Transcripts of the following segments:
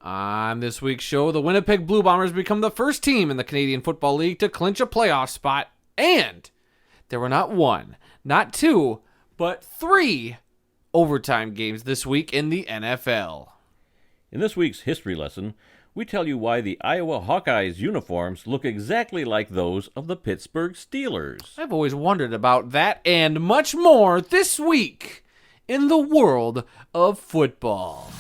On this week's show, the Winnipeg Blue Bombers become the first team in the Canadian Football League to clinch a playoff spot, and there were not one, not two, but three overtime games this week in the NFL. In this week's history lesson, we tell you why the Iowa Hawkeyes uniforms look exactly like those of the Pittsburgh Steelers. I've always wondered about that and much more this week in the world of football.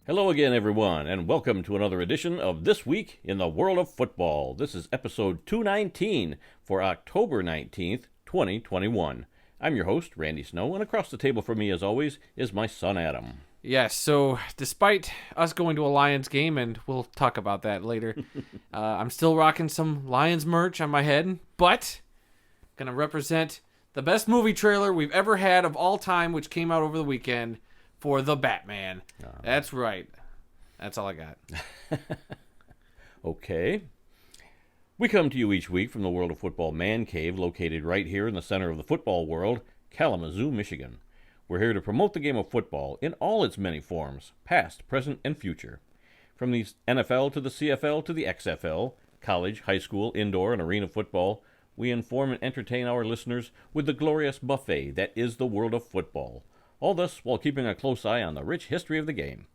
Hello again, everyone, and welcome to another edition of This Week in the World of Football. This is episode 219 for October 19th, 2021. I'm your host, Randy Snow, and across the table from me, as always, is my son, Adam. Yes, so despite us going to a Lions game, and we'll talk about that later, I'm still rocking some Lions merch on my head, but going to represent the best movie trailer we've ever had of all time, which came out over the weekend, for The Batman. That's right. That's all I got. Okay. We come to you each week from the World of Football Man Cave, located right here in the center of the football world, Kalamazoo, Michigan. We're here to promote the game of football in all its many forms, past, present, and future. From the NFL to the CFL to the XFL, college, high school, indoor, and arena football, we inform and entertain our listeners with the glorious buffet that is the world of football. All this while keeping a close eye on the rich history of the game.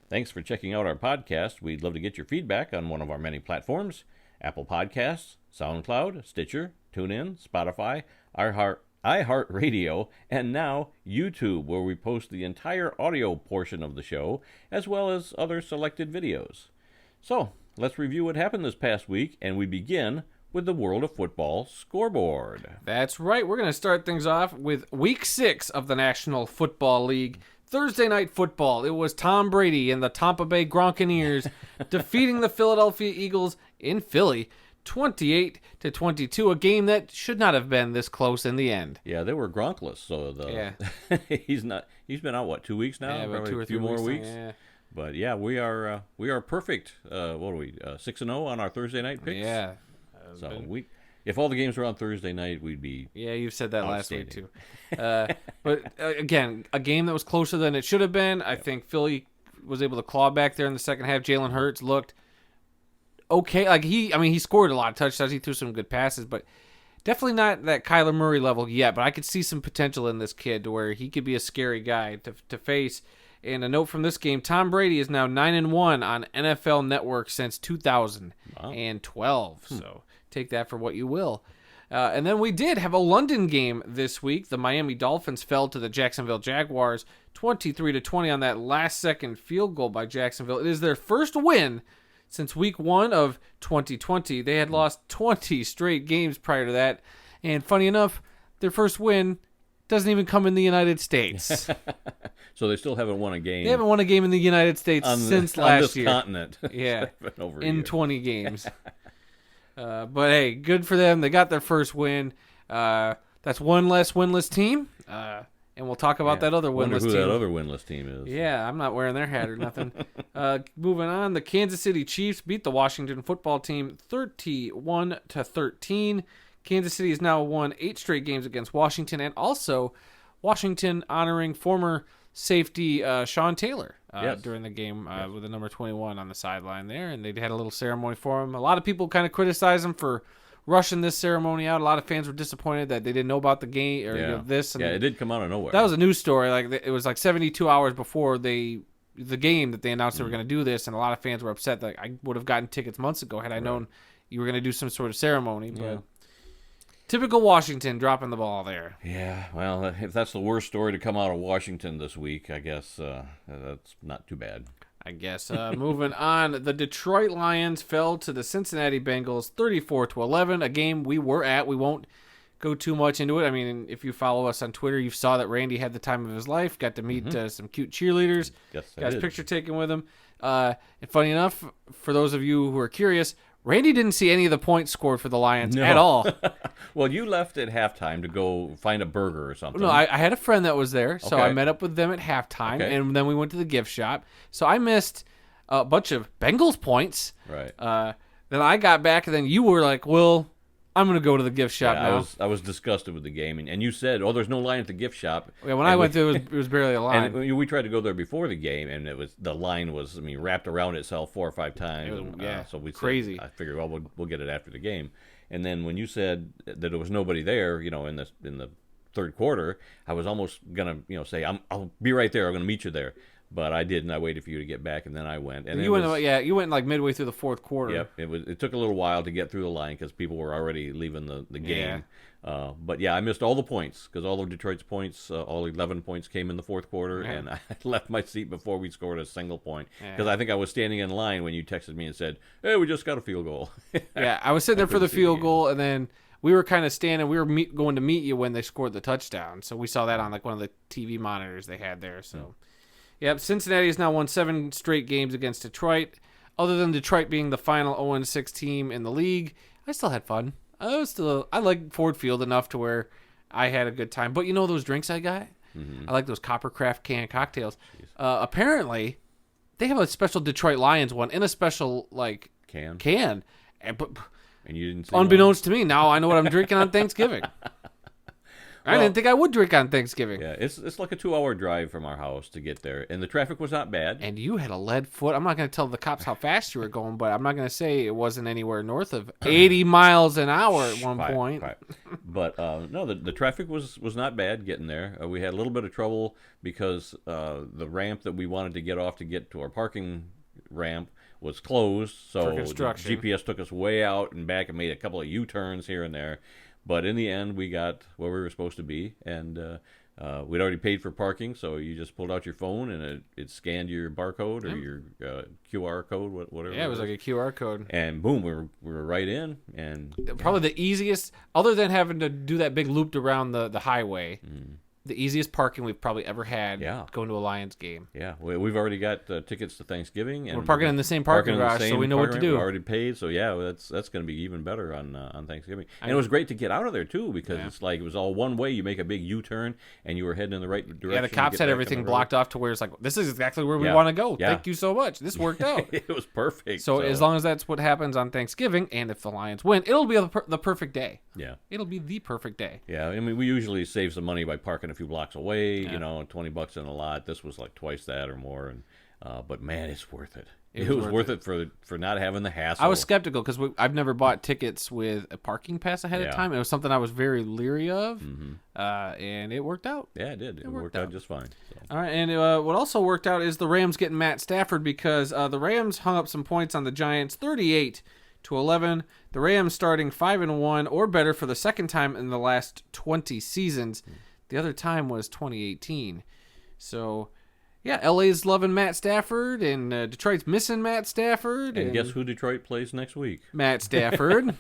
Thanks for checking out our podcast. We'd love to get your feedback on one of our many platforms: Apple Podcasts, SoundCloud, Stitcher, TuneIn, Spotify, iHeartRadio, and now YouTube, where we post the entire audio portion of the show, as well as other selected videos. So, let's review what happened this past week, and we begin with the World of Football scoreboard. That's right. We're going to start things off with Week 6 of the National Football League. Thursday Night Football. It was Tom Brady and the Tampa Bay Buccaneers defeating the Philadelphia Eagles in Philly 28-22, a game that should not have been this close in the end. Yeah, they were Gronkless, so he's been out 2 weeks now, yeah, probably 2 or 3 a few more weeks. Yeah. But yeah, we are perfect. What are we, 6-0 on our Thursday night picks? Yeah. So if all the games were on Thursday night, we'd be you've said that last week too. But again, a game that was closer than it should have been. I think Philly was able to claw back there in the second half. Jalen Hurts looked okay. Like he scored a lot of touchdowns. He threw some good passes, but definitely not that Kyler Murray level yet. But I could see some potential in this kid to where he could be a scary guy to face. And a note from this game: Tom Brady is now 9-1 on NFL Network since 2012. So take that for what you will. And then we did have a London game this week. The Miami Dolphins fell to the Jacksonville Jaguars 23-20 on that last-second field goal by Jacksonville. It is their first win since week 1 of 2020. They had lost 20 straight games prior to that. And funny enough, their first win doesn't even come in the United States. So they still haven't won a game. They haven't won a game in the United States since last year. On this continent. Yeah, in 20 games. But hey, good for them. They got their first win. That's one less winless team. And we'll talk about that other winless team. Who that other winless team is. Yeah, I'm not wearing their hat or nothing. Moving on, the Kansas City Chiefs beat the Washington football team 31-13. Kansas City has now won 8 straight games against Washington, and also Washington honoring former safety Sean Taylor during the game with the number 21 on the sideline there, and they had a little ceremony for him. A lot of people kind of criticized him for rushing this ceremony out. A lot of fans were disappointed that they didn't know about the game or this. And it did come out of nowhere. That was a news story. Like it was like 72 hours before the game that they announced they were going to do this, and a lot of fans were upset that I would have gotten tickets months ago had I known you were going to do some sort of ceremony. But typical Washington dropping the ball there. Yeah, well, if that's the worst story to come out of Washington this week, I guess that's not too bad. I guess. Moving on, the Detroit Lions fell to the Cincinnati Bengals 34-11, a game we were at. We won't go too much into it. I mean, if you follow us on Twitter, you saw that Randy had the time of his life, got to meet some cute cheerleaders, got his picture taken with him. And funny enough, for those of you who are curious, Randy didn't see any of the points scored for the Lions at all. Well, you left at halftime to go find a burger or something. No, I had a friend that was there, so I met up with them at halftime, and then we went to the gift shop. So I missed a bunch of Bengals points. Right. Then I got back, and then you were like, well, I'm going to go to the gift shop now. I was disgusted with the game, and you said, "Oh, there's no line at the gift shop." Yeah, when I went there, it was barely a line. And we tried to go there before the game, and the line was wrapped around itself 4 or 5 times. So we crazy. I figured, well, we'll get it after the game. And then when you said that there was nobody there, in the third quarter, I was almost gonna say, I'll be right there. I'm gonna meet you there. But I didn't. I waited for you to get back, and then I went. And you went like midway through the fourth quarter. Yep. It took a little while to get through the line because people were already leaving the game. But I missed all the points because all of Detroit's points, all 11 points, came in the fourth quarter, and I left my seat before we scored a single point because I think I was standing in line when you texted me and said, "Hey, we just got a field goal." Yeah, I was sitting there for the field goal, and then we were kind of standing. We were going to meet you when they scored the touchdown, so we saw that on like one of the TV monitors they had there. So. Yep, Cincinnati has now won 7 straight games against Detroit. Other than Detroit being the final 0-6 team in the league, I still had fun. I like Ford Field enough to where I had a good time. But those drinks I got? Mm-hmm. I like those Coppercraft canned cocktails. Apparently, they have a special Detroit Lions one in a special can. And you didn't say unbeknownst to me, now I know what I'm drinking on Thanksgiving. I didn't think I would drink on Thanksgiving. Yeah, it's like a 2-hour drive from our house to get there, and the traffic was not bad. And you had a lead foot. I'm not going to tell the cops how fast you were going, but I'm not going to say it wasn't anywhere north of 80 miles an hour at one point. Right. But no, the traffic was not bad getting there. We had a little bit of trouble because the ramp that we wanted to get off to get to our parking ramp was closed, so the GPS took us way out and back and made a couple of U-turns here and there. But in the end, we got where we were supposed to be, and we'd already paid for parking, so you just pulled out your phone, and it scanned your barcode or your QR code, whatever. Yeah, it was like a QR code. And boom, we were right in. And probably the easiest, other than having to do that big loop around the highway, the easiest parking we've probably ever had going to a Lions game. Yeah, we've already got tickets to Thanksgiving. And we're parking in the same parking garage, so we know what to do. We already paid, so that's going to be even better on Thanksgiving. And it was great to get out of there, too, because it's like it was all one way. You make a big U-turn, and you were heading in the right direction. Yeah, the cops had everything blocked off to where it's like, this is exactly where we want to go. Yeah. Thank you so much. This worked out. It was perfect. So as long as that's what happens on Thanksgiving, and if the Lions win, it'll be the perfect day. Yeah. It'll be the perfect day. Yeah, I mean, we usually save some money by parking a few blocks away. $20 in a lot. This was like twice that or more, and but man, it's worth it. It was worth it for not having the hassle. I was skeptical because I've never bought tickets with a parking pass ahead of time. It was something I was very leery of, and it worked out. Yeah, it did. It worked out just fine. So. All right, and what also worked out is the Rams getting Matt Stafford because the Rams hung up some points on the Giants, 38-11. The Rams starting 5-1 or better for the second time in the last 20 seasons. The other time was 2018. So, yeah, LA's loving Matt Stafford, and Detroit's missing Matt Stafford. And guess who Detroit plays next week? Matt Stafford.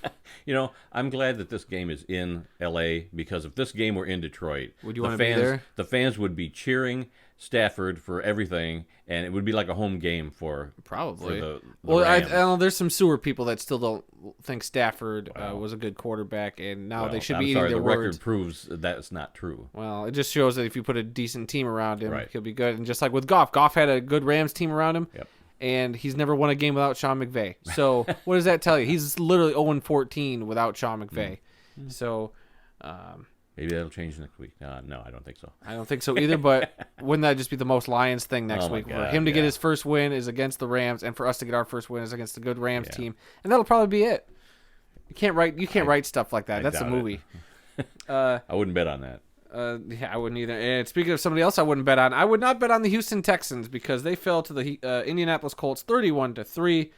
I'm glad that this game is in LA because if this game were in Detroit, would you want to be there? The fans would be cheering Stafford for everything, and it would be like a home game for probably. For the Rams. I know there's some sewer people that still don't think Stafford was a good quarterback, and now they should be eating their words. The record proves that's not true. Well, it just shows that if you put a decent team around him, he'll be good. And just like with Goff had a good Rams team around him, and he's never won a game without Sean McVay. So what does that tell you? He's literally 0-14 without Sean McVay. So. Maybe that'll change next week. No, I don't think so. I don't think so either, but wouldn't that just be the most Lions thing next week? For him to get his first win is against the Rams, and for us to get our first win is against the good Rams team. And that'll probably be it. You can't write stuff like that. That's a movie. I wouldn't bet on that. Yeah, I wouldn't either. And speaking of somebody else I wouldn't bet on, I would not bet on the Houston Texans because they fell to the Indianapolis Colts 31-3.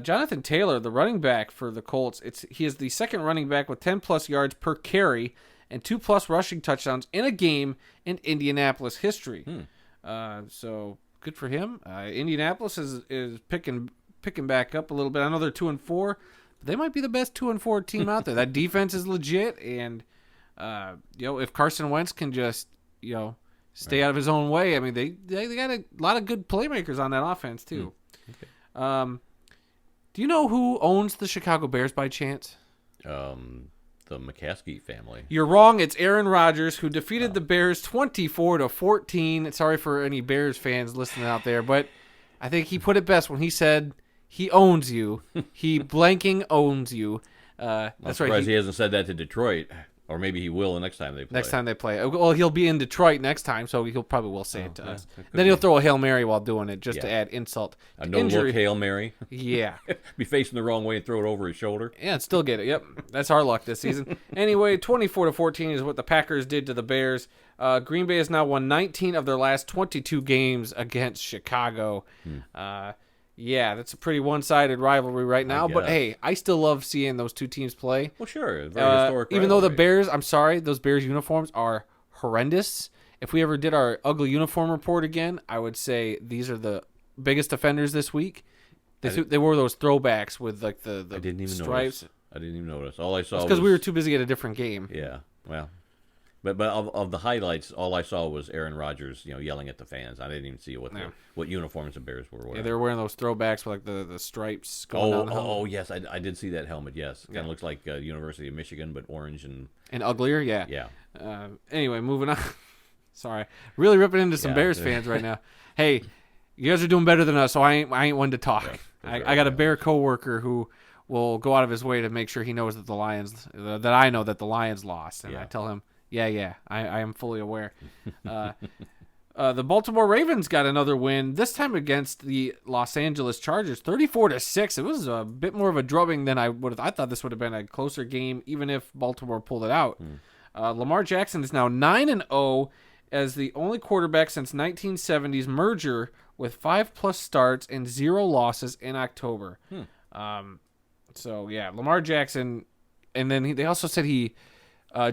Jonathan Taylor, the running back for the Colts, he is the second running back with 10-plus yards per carry and 2+ rushing touchdowns in a game in Indianapolis history. So good for him. Indianapolis is picking back up a little bit. I know they're 2-4, but they might be the best 2-4 team out there. That defense is legit, and if Carson Wentz can just stay out of his own way, I mean they got a lot of good playmakers on that offense too. Okay. Do you know who owns the Chicago Bears by chance? The McCaskey family. You're wrong. It's Aaron Rodgers who defeated the Bears 24-14. Sorry for any Bears fans listening out there, but I think he put it best when he said he owns you. He blanking owns you. I'm That's surprised right. he hasn't said that to Detroit. Or maybe he will the next time they play. Next time they play. Well, he'll be in Detroit next time, so he'll probably will say it to us. that could Then he'll be. throw a Hail Mary while doing it just to add insult A to no-look injury. Hail Mary. Yeah. Be facing the wrong way and throw it over his shoulder. Yeah, and still get it. Yep. That's our luck this season. Anyway, 24-14 is what the Packers did to the Bears. Green Bay has now won 19 of their last 22 games against Chicago. Yeah, that's a pretty one-sided rivalry right now. But, guess. hey, I still love seeing those two teams play. Well, sure. Very historic Even though the rivalry. Bears, I'm sorry, those Bears uniforms are horrendous. If we ever did our ugly uniform report again, I would say these are the biggest offenders this week. They wore those throwbacks with like the I didn't even stripes. notice. I didn't even notice. All I saw was... Because we were too busy at a different game. Yeah, well... But of the highlights, all I saw was Aaron Rodgers, yelling at the fans. I didn't even see what uniforms the Bears were wearing. Yeah, they were wearing those throwbacks with like the stripes going down the helmet. Oh, yes, I did see that helmet. Yes, kind of looks like University of Michigan, but orange and uglier. Yeah. yeah. Anyway, moving on. Sorry, really ripping into some Bears fans right now. Hey, you guys are doing better than us, so I ain't one to talk. I got a Bear coworker who will go out of his way to make sure he knows that that I know that the Lions lost, and I tell him. Yeah, I am fully aware. The Baltimore Ravens got another win, this time against the Los Angeles Chargers, 34-6. It was a bit more of a drubbing than I would have. I thought this would have been a closer game, even if Baltimore pulled it out. Lamar Jackson is now 9-0 as the only quarterback since 1970's merger with 5+ starts and 0 losses in October. So, yeah, Lamar Jackson, and then they also said he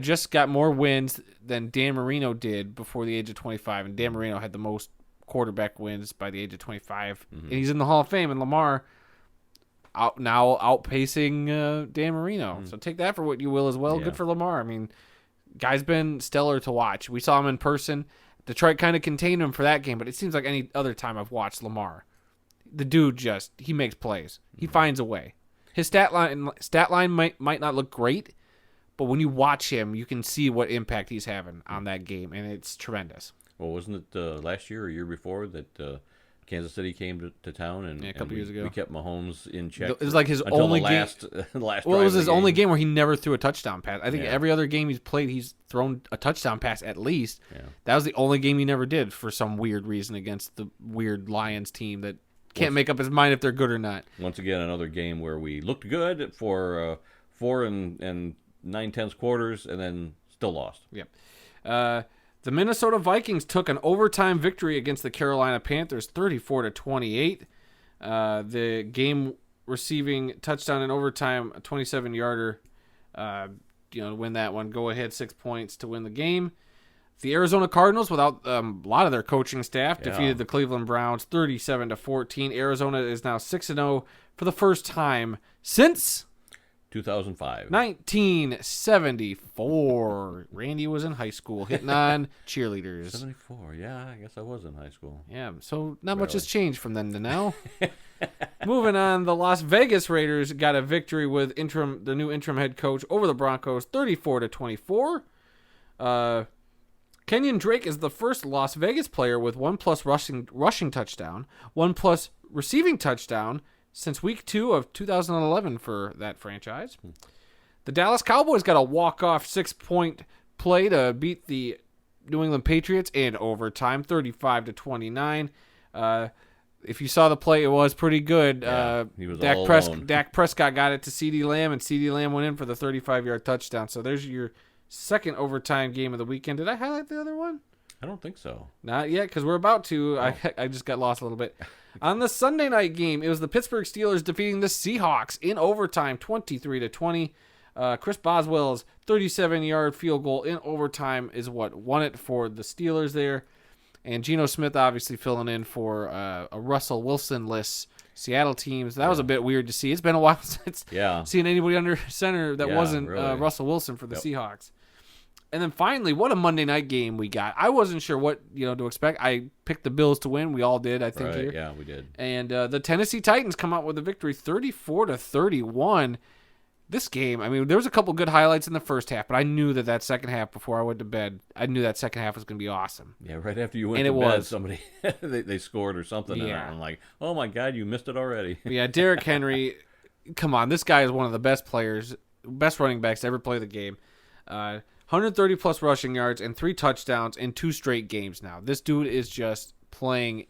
just got more wins than Dan Marino did before the age of 25, and Dan Marino had the most quarterback wins by the age of 25, and he's in the Hall of Fame, and Lamar outpacing Dan Marino. So take that for what you will as well. Yeah. Good for Lamar. I mean, guy's been stellar to watch. We saw him in person. Detroit kind of contained him for that game, but it seems like any other time I've watched Lamar, the dude he makes plays. He finds a way. His stat line might not look great, but when you watch him, you can see what impact he's having on that game, and it's tremendous. Well, wasn't it last year or year before that Kansas City came to town and a couple years ago we kept Mahomes in check? It was like his until only the last Well, it was his only game where he never threw a touchdown pass. I think every other game he's played, he's thrown a touchdown pass at least. Yeah. That was the only game he never did for some weird reason against the weird Lions team that can't make up his mind if they're good or not. Once again, another game where we looked good for 4 and 9/10 quarters and then still lost. Yep. The Minnesota Vikings took an overtime victory against the Carolina Panthers, 34-28. The game receiving touchdown in overtime, a 27-yarder, to win that one. Go ahead, 6 points to win the game. The Arizona Cardinals, without a lot of their coaching staff, defeated the Cleveland Browns 37-14. Arizona is now 6-0 for the first time since 2005. 1974. Randy was in high school hitting on cheerleaders. 74. Yeah, I guess I was in high school. Yeah, so not much has changed from then to now. Moving on, the Las Vegas Raiders got a victory with the new interim head coach over the Broncos, 34-24. Kenyon Drake is the first Las Vegas player with 1+ rushing touchdown, 1+ receiving touchdown since week 2 of 2011 for that franchise. The Dallas Cowboys got a walk-off 6-point play to beat the New England Patriots in overtime, 35-29. If you saw the play, it was pretty good. He was all alone. Dak Prescott got it to CeeDee Lamb, and CeeDee Lamb went in for the 35-yard touchdown. So there's your second overtime game of the weekend. Did I highlight the other one? I don't think so. Not yet, because we're about to. Oh. I just got lost a little bit. On the Sunday night game, it was the Pittsburgh Steelers defeating the Seahawks in overtime, 23-20. Chris Boswell's 37-yard field goal in overtime is what won it for the Steelers there. And Geno Smith obviously filling in for a Russell Wilson-less Seattle team. So that was a bit weird to see. It's been a while since seeing anybody under center that wasn't really. Russell Wilson for the Seahawks. And then finally, what a Monday night game we got. I wasn't sure what to expect. I picked the Bills to win. We all did, I think. Right, here. yeah, we did. And the Tennessee Titans come out with a victory, 34-31. This game, I mean, there was a couple good highlights in the first half, but I knew that second half, before I went to bed, I knew that second half was going to be awesome. Yeah, right after you went And to it bed, was. somebody they scored or something. Yeah. And I'm like, oh my God, you missed it already. But yeah, Derrick Henry, come on, this guy is one of the best players best running backs to ever play the game. 130-plus rushing yards and 3 touchdowns in 2 straight games now. This dude is just playing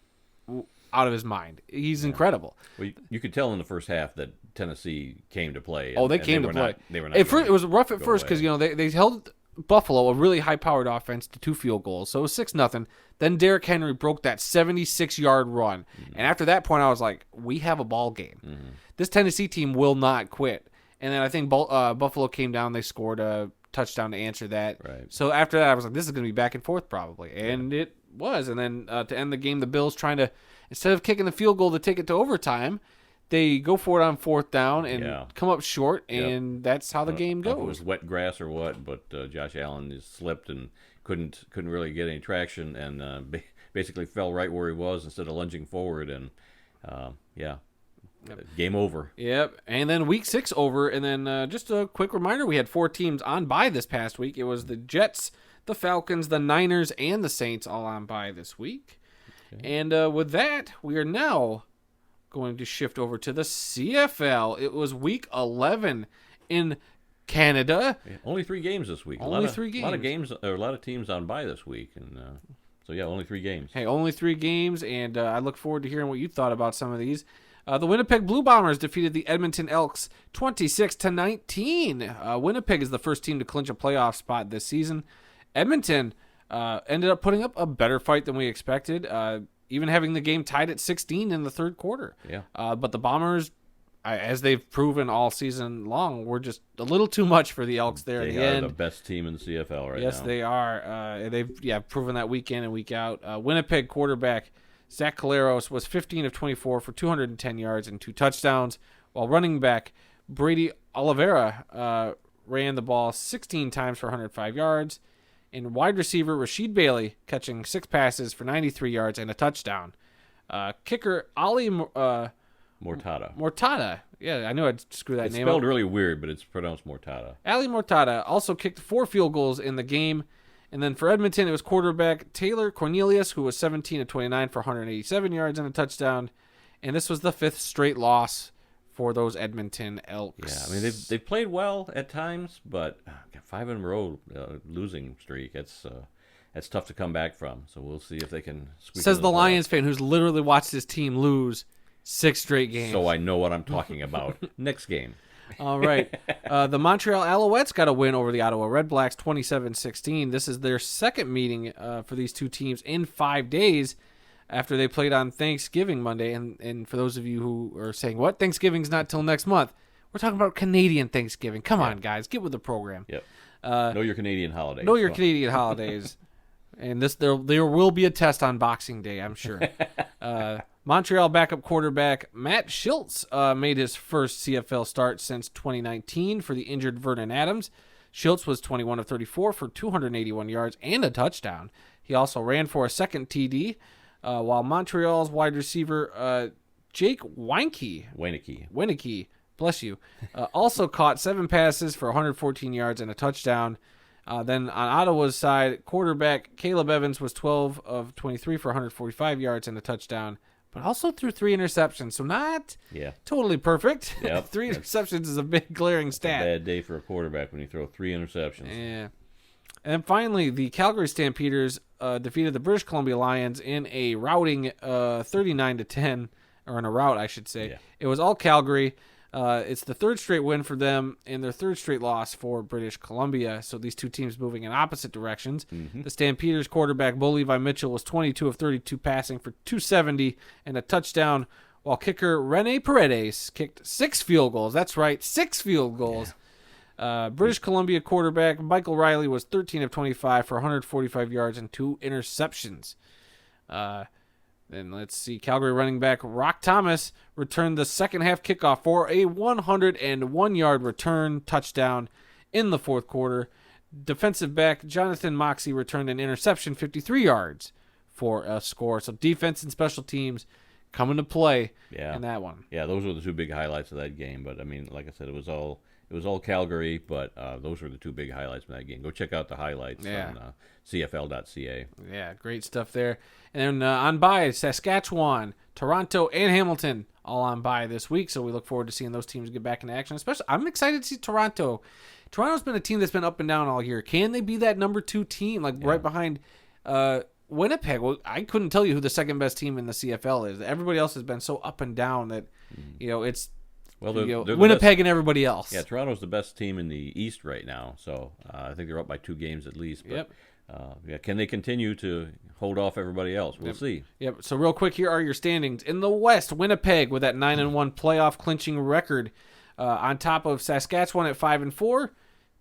out of his mind. He's incredible. Well, you could tell in the first half that Tennessee came to play. They came to play. They were not. It was rough at first because they held Buffalo, a really high-powered offense, to 2 field goals. So it was 6-0. Then Derrick Henry broke that 76-yard run. And after that point, I was like, we have a ball game. This Tennessee team will not quit. And then I think Buffalo came down. They scored a touchdown to answer that. Right. So after that, I was like, this is going to be back and forth probably. And it was. And then to end the game, the Bills trying to, instead of kicking the field goal to take it to overtime, they go for it on 4th down and come up short, and that's how the game goes. It was wet grass or what, but Josh Allen just slipped and couldn't really get any traction, and basically fell right where he was instead of lunging forward, and game over. Yep, and then Week 6 over, and then just a quick reminder, we had 4 teams on bye this past week. It was the Jets, the Falcons, the Niners, and the Saints all on bye this week. Okay. And with that, we are now going to shift over to the CFL. It was Week 11 in Canada. Yeah, only 3 games this week. Only 3 games. A lot of teams on bye this week, and only 3 games. Hey, only 3 games, and I look forward to hearing what you thought about some of these. The Winnipeg Blue Bombers defeated the Edmonton Elks 26-19. Winnipeg is the first team to clinch a playoff spot this season. Edmonton ended up putting up a better fight than we expected, even having the game tied at 16 in the third quarter. Yeah. But the Bombers, as they've proven all season long, were just a little too much for the Elks there in the end. They are the best team in the CFL right now. Yes, they are. They've proven that week in and week out. Winnipeg quarterback Zach Caleros was 15 of 24 for 210 yards and 2 touchdowns, while running back Brady Oliveira ran the ball 16 times for 105 yards, and wide receiver Rasheed Bailey catching 6 passes for 93 yards and a touchdown. Kicker Ali Mortada. Yeah, I knew I'd screw that name up. It's spelled really weird, but it's pronounced Mortada. Ali Mortada also kicked 4 field goals in the game. And then for Edmonton, it was quarterback Taylor Cornelius, who was 17 of 29 for 187 yards and a touchdown. And this was the 5th straight loss for those Edmonton Elks. Yeah, I mean, they've played well at times, but 5 in a row losing streak, that's tough to come back from. So we'll see if they can squeak. Says the Lions fan who's literally watched his team lose 6 straight games. So I know what I'm talking about. Next game. All right. The Montreal Alouettes got a win over the Ottawa Redblacks 27-16. This is their second meeting for these two teams in 5 days after they played on Thanksgiving Monday. And for those of you who are saying, what? Thanksgiving's not till next month. We're talking about Canadian Thanksgiving. Come on, guys. Get with the program. Yep. Know your Canadian holidays. Know your Canadian holidays. And there will be a test on Boxing Day, I'm sure. Montreal backup quarterback Matt Schultz made his first CFL start since 2019 for the injured Vernon Adams. Schultz was 21 of 34 for 281 yards and a touchdown. He also ran for a second TD, while Montreal's wide receiver Jake Weineke, bless you, also caught 7 passes for 114 yards and a touchdown. Then on Ottawa's side, quarterback Caleb Evans was 12 of 23 for 145 yards and a touchdown, but also threw 3 interceptions, so not totally perfect. Yep. 3 interceptions is a big glaring stat. It's a bad day for a quarterback when you throw 3 interceptions. Yeah. And then finally, the Calgary Stampeders defeated the British Columbia Lions in a routing 39-10, or in a rout, I should say. Yeah. It was all Calgary. It's the 3rd straight win for them and their 3rd straight loss for British Columbia. So these two teams moving in opposite directions. Mm-hmm. The Stampeders quarterback Bo Levi Mitchell was 22 of 32 passing for 270 and a touchdown, while kicker Rene Paredes kicked 6 field goals. That's right, 6 field goals. Yeah. British Columbia quarterback Michael Riley was 13 of 25 for 145 yards and 2 interceptions. Then let's see, Calgary running back Rock Thomas returned the second half kickoff for a 101-yard return touchdown in the 4th quarter. Defensive back Jonathan Moxey returned an interception, 53 yards for a score. So defense and special teams come into play in that one. Yeah, those were the 2 big highlights of that game. But I mean, like I said, it was all Calgary, but those were the 2 big highlights from that game. Go check out the highlights on CFL.ca. Yeah, great stuff there. And then on bye, Saskatchewan Toronto and Hamilton all on bye this week, so we look forward to seeing those teams get back in action. Especially, I'm excited to see Toronto. Toronto's been a team that's been up and down all year. Can they be that number 2 team, right behind Winnipeg? Well, I couldn't tell you who the second best team in the CFL is. Everybody else has been so up and down that it's they're Winnipeg and everybody else. Yeah, Toronto's the best team in the East right now, so I think they're up by 2 games at least. But, can they continue to hold off everybody else? We'll see. Yep. So real quick, here are your standings. In the West, Winnipeg with that 9-1 playoff clinching record, on top of Saskatchewan at 5-4,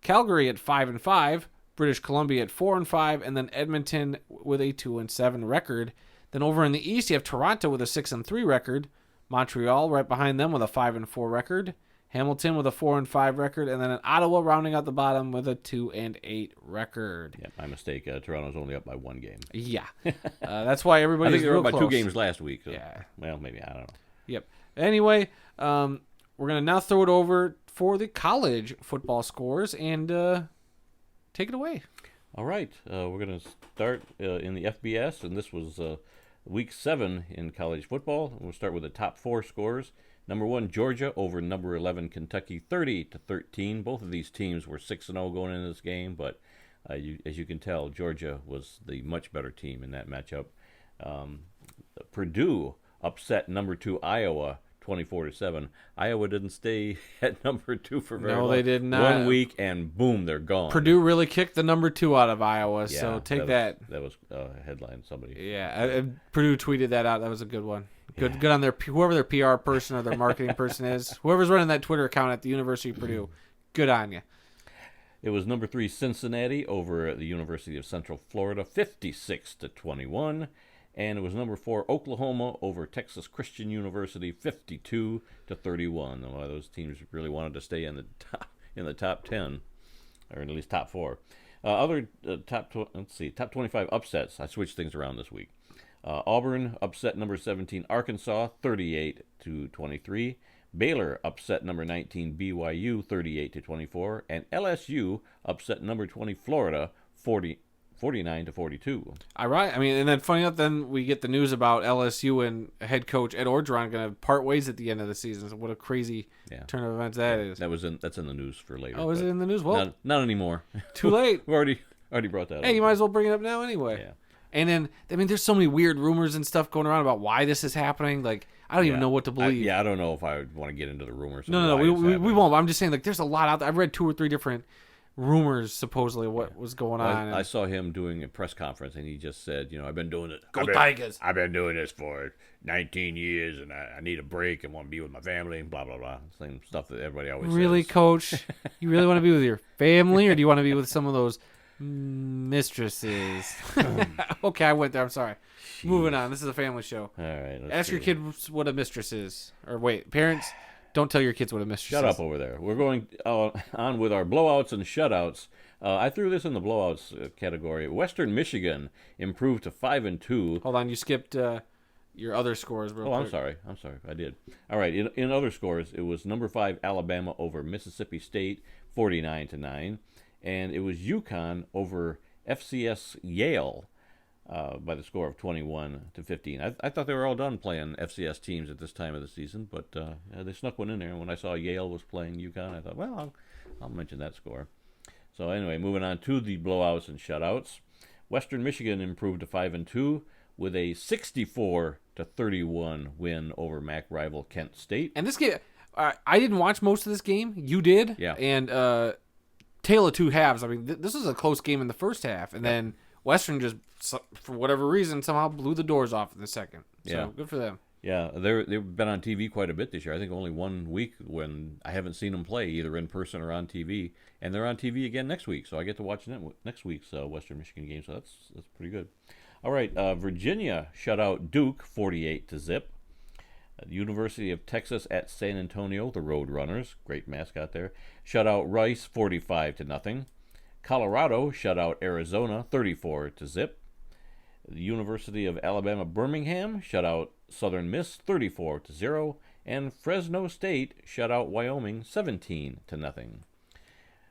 Calgary at 5-5, British Columbia at 4-5, and then Edmonton with a 2-7 record. Then over in the East, you have Toronto with a 6-3 record, Montreal right behind them with a 5-4 record, Hamilton with a 4-5 record, and then in Ottawa rounding out the bottom with a 2-8 record. Yeah, my mistake. Toronto's only up by 1 game. Yeah, that's why everybody's I think they were up by close. 2 games last week. So, yeah. Well, maybe, I don't know. Yep. Anyway, we're gonna now throw it over for the college football scores and take it away. All right, we're gonna start in the FBS, and this was week 7 in college football. We'll start with the top 4 scores. Number 1, Georgia over number 11, Kentucky, 30-13. Both of these teams were 6-0 going into this game, but as you can tell, Georgia was the much better team in that matchup. Purdue upset number 2, Iowa, 24-7. Iowa didn't stay at number 2 for very long. No, they did not. 1 week, and boom, they're gone. Purdue really kicked the number 2 out of Iowa, so take that. That was a headline. Somebody. Yeah, Purdue tweeted that out. That was a good one. Good on whoever their PR person or their marketing person is. Whoever's running that Twitter account at the University of Purdue. Good on you. It was number 3 Cincinnati over the University of Central Florida, 56-21. And it was number 4 Oklahoma over Texas Christian University, 52-31. One of those teams really wanted to stay in the top 10, or at least top 4. Top 25 upsets. I switched things around this week. Auburn upset number 17 Arkansas, 38-23. Baylor upset number 19 BYU, 38-24, and LSU upset number 20 Florida, 49-42. All right. I mean, and then funny enough, then we get the news about LSU and head coach Ed Orgeron going to part ways at the end of the season. So what a crazy turn of events that is. That's in the news for later. Oh, is it in the news? Well, not anymore. Too late. We've already brought that up. Hey, you might as well bring it up now anyway. Yeah. And then, I mean, there's so many weird rumors and stuff going around about why this is happening. Like, I don't even know what to believe. I don't know if I would want to get into the rumors. No, we won't. I'm just saying, like, there's a lot out there. I've read 2 or 3 different rumors, supposedly, what was going on. I saw him doing a press conference, and he just said, I've been doing it. Go Tigers. I've been doing this for 19 years, and I need a break and want to be with my family, and blah, blah, blah. Same stuff that everybody always says. Really, Coach? You really want to be with your family, or do you want to be with some of those mistresses? Okay, I went there. I'm sorry. Jeez. Moving on. This is a family show. All right. Ask your kids what a mistress is. Or wait, parents, don't tell your kids what a mistress is. Shut up over there. We're going on with our blowouts and shutouts. I threw this in the blowouts category. Western Michigan improved to 5-2. Hold on, you skipped your other scores real quick. I'm sorry. I did. All right. In other scores, it was number 5 Alabama over Mississippi State, 49-9. And it was UConn over FCS Yale by the score of 21-15. I thought they were all done playing FCS teams at this time of the season, but they snuck one in there. And when I saw Yale was playing UConn, I thought, well, I'll mention that score. So anyway, moving on to the blowouts and shutouts. Western Michigan improved to 5-2 with a 64-31 win over MAC rival Kent State. And this game, I didn't watch most of this game. You did. Yeah. And tale of two halves. I mean, this was a close game in the first half, and then Western just, for whatever reason, somehow blew the doors off in the second. So good for them. Yeah, they've been on TV quite a bit this year. I think only 1 week when I haven't seen them play, either in person or on TV. And they're on TV again next week, so I get to watch next week's Western Michigan game, so that's pretty good. All right, Virginia shut out Duke 48-0. The University of Texas at San Antonio, the Roadrunners, great mascot there, shut out Rice 45-0. Colorado shut out Arizona 34-0. The University of Alabama Birmingham shut out Southern Miss 34-0, and Fresno State shut out Wyoming 17-0.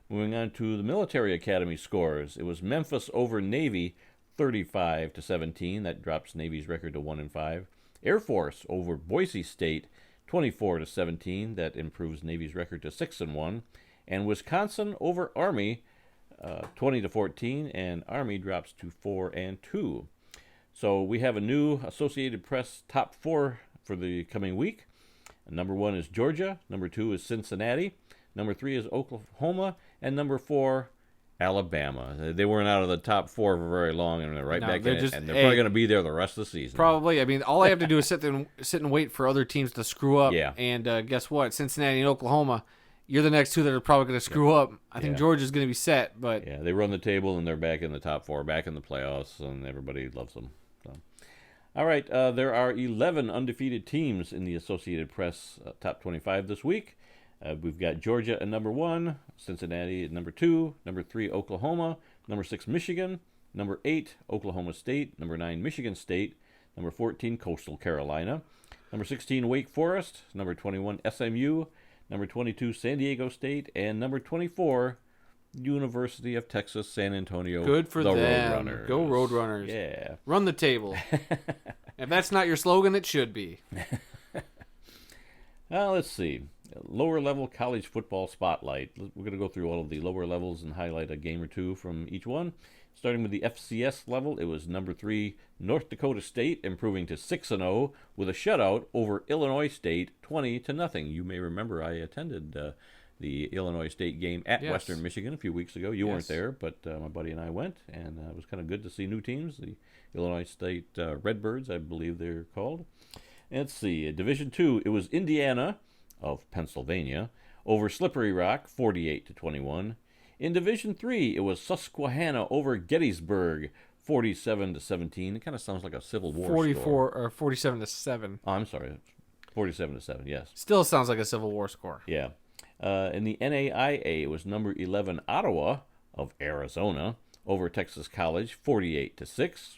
Moving on to the military academy scores, it was Memphis over Navy 35-17. That drops Navy's record to 1-5. Air Force over Boise State, 24-17. That improves Navy's record to 6-1. And Wisconsin over Army, 20-14, and Army drops to 4-2. So we have a new Associated Press top 4 for the coming week. Number 1 is Georgia. Number 2 is Cincinnati. Number 3 is Oklahoma. And number 4, Alabama. They weren't out of the top 4 for very long, and they're right back in it. And they're probably going to be there the rest of the season. Probably. I mean, all I have to do is sit and wait for other teams to screw up. Yeah. And guess what? Cincinnati and Oklahoma, you're the next two that are probably going to screw up. I think Georgia's going to be set, but yeah, they run the table and they're back in the top 4, back in the playoffs, and everybody loves them. So, all right, there are 11 undefeated teams in the Associated Press top 25 this week. We've got Georgia at number 1, Cincinnati at number 2, number 3 Oklahoma, number 6 Michigan, number 8 Oklahoma State, number 9 Michigan State, number 14 Coastal Carolina, number 16 Wake Forest, number 21 SMU, number 22, San Diego State, and number 24, University of Texas, San Antonio. Good for them. Roadrunners. Go Roadrunners. Yeah. Run the table. If that's not your slogan, it should be. Let's see. Lower level college football spotlight. We're going to go through all of the lower levels and highlight a game or two from each one. Starting with the FCS level, it was number 3 North Dakota State improving to 6-0 with a shutout over Illinois State 20-0. You may remember I attended the Illinois State game at Western Michigan a few weeks ago. You weren't there, but my buddy and I went, and it was kind of good to see new teams. The Illinois State Redbirds, I believe they're called. Let's see. Division II, it was Indiana of Pennsylvania over Slippery Rock 48-21. In Division III, it was Susquehanna over Gettysburg, 47-17. It kind of sounds like a Civil War 44 score. or 47-7. Oh, I'm sorry, 47-7. Yes. Still sounds like a Civil War score. Yeah. In the NAIA, it was number 11 Ottawa of Arizona over Texas College, 48-6.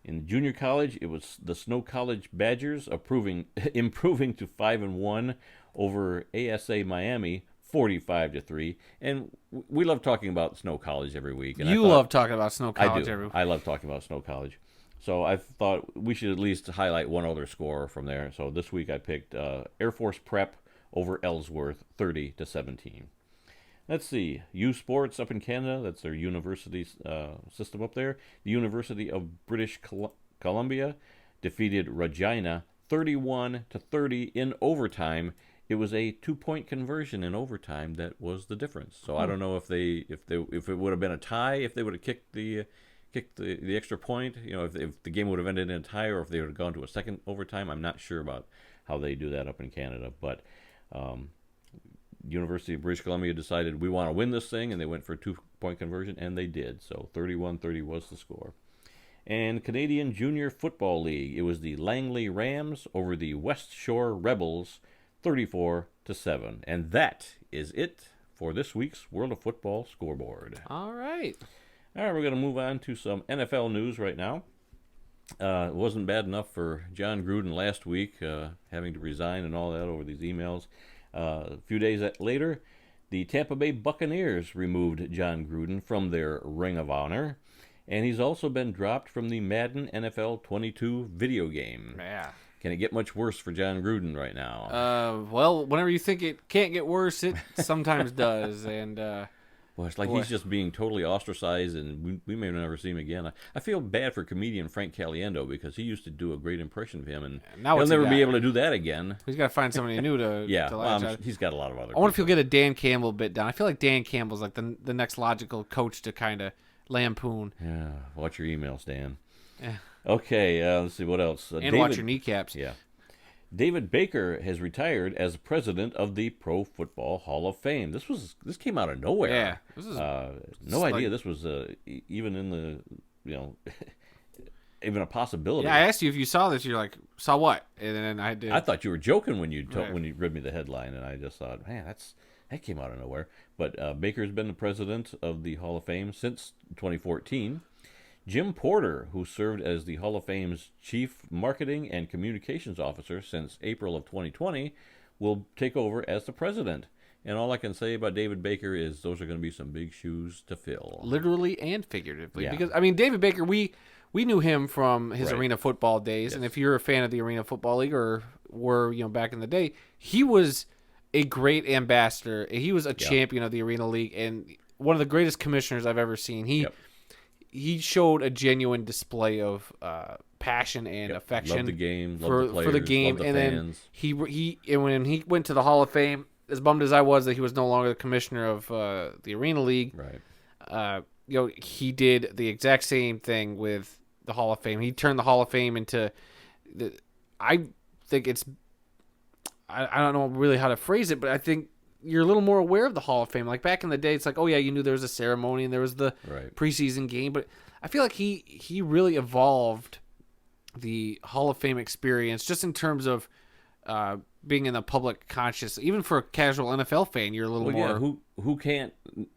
In junior college, it was the Snow College Badgers improving to 5-1 over ASA Miami, 45-3. And we love talking about Snow College every week. And you love talking about Snow College every week. I love talking about Snow College. So I thought we should at least highlight one other score from there. So this week I picked Air Force Prep over Ellsworth, 30-17. Let's see. U Sports up in Canada, that's their university system up there. The University of British Columbia defeated Regina 31-30 in overtime. It was a 2-point conversion in overtime that was the difference. So I don't know if it would have been a tie, if they would have kicked the extra point, if the game would have ended in a tie, or if they would have gone to a second overtime. I'm not sure about how they do that up in Canada, but University of British Columbia decided we want to win this thing, and they went for a 2-point conversion, and they did. So 31-30 was the score. And Canadian Junior Football League, it was the Langley Rams over the West Shore Rebels, 34-7. And that is it for this week's World of Football scoreboard. All right. All right, we're going to move on to some NFL news right now. It wasn't bad enough for John Gruden last week, having to resign and all that over these emails. A few days later, the Tampa Bay Buccaneers removed John Gruden from their Ring of Honor, and he's also been dropped from the Madden NFL 22 video game. Yeah. Can it get much worse for John Gruden right now? Well, whenever you think it can't get worse, it sometimes does. And well, it's like he's just being totally ostracized, and we may never see him again. I feel bad for comedian Frank Caliendo, because he used to do a great impression of him, and now he'll never be able to do that again. He's got to find somebody new to he's got a lot of other. I wonder if he'll get a Dan Campbell bit down. I feel like Dan Campbell's like the next logical coach to kind of lampoon. Yeah, watch your emails, Dan. Yeah. Okay, let's see what else. And watch your kneecaps. Yeah. David Baker has retired as president of the Pro Football Hall of Fame. This came out of nowhere. Yeah, this is no idea this was even in the even a possibility. Yeah, I asked you if you saw this. You're like, saw what? And then I did. I thought you were joking when you read me the headline, and I just thought, man, that came out of nowhere. But Baker's been the president of the Hall of Fame since 2014. Jim Porter, who served as the Hall of Fame's chief marketing and communications officer since April of 2020, will take over as the president. And all I can say about David Baker is those are going to be some big shoes to fill. Literally and figuratively. Yeah. Because, I mean, David Baker, we we knew him from his Right. Arena Football days, Yes. and if you're a fan of the Arena Football League or were back in the day, he was a great ambassador. He was a champion of the Arena League and one of the greatest commissioners I've ever seen. He showed a genuine display of passion and affection. Loved the game, for loved the players, the game, loved the and fans. then and when he went to the Hall of Fame, as bummed as I was that he was no longer the commissioner of the Arena League, Right. he did the exact same thing with the Hall of Fame. He turned the Hall of Fame into I think it's I don't know really how to phrase it, but I think you're a little more aware of the Hall of Fame. Like back in the day, it's like, oh yeah, you knew there was a ceremony and there was the preseason game, but I feel like he really evolved the Hall of Fame experience just in terms of being in the public conscious. Even for a casual NFL fan, you're a little more. Yeah,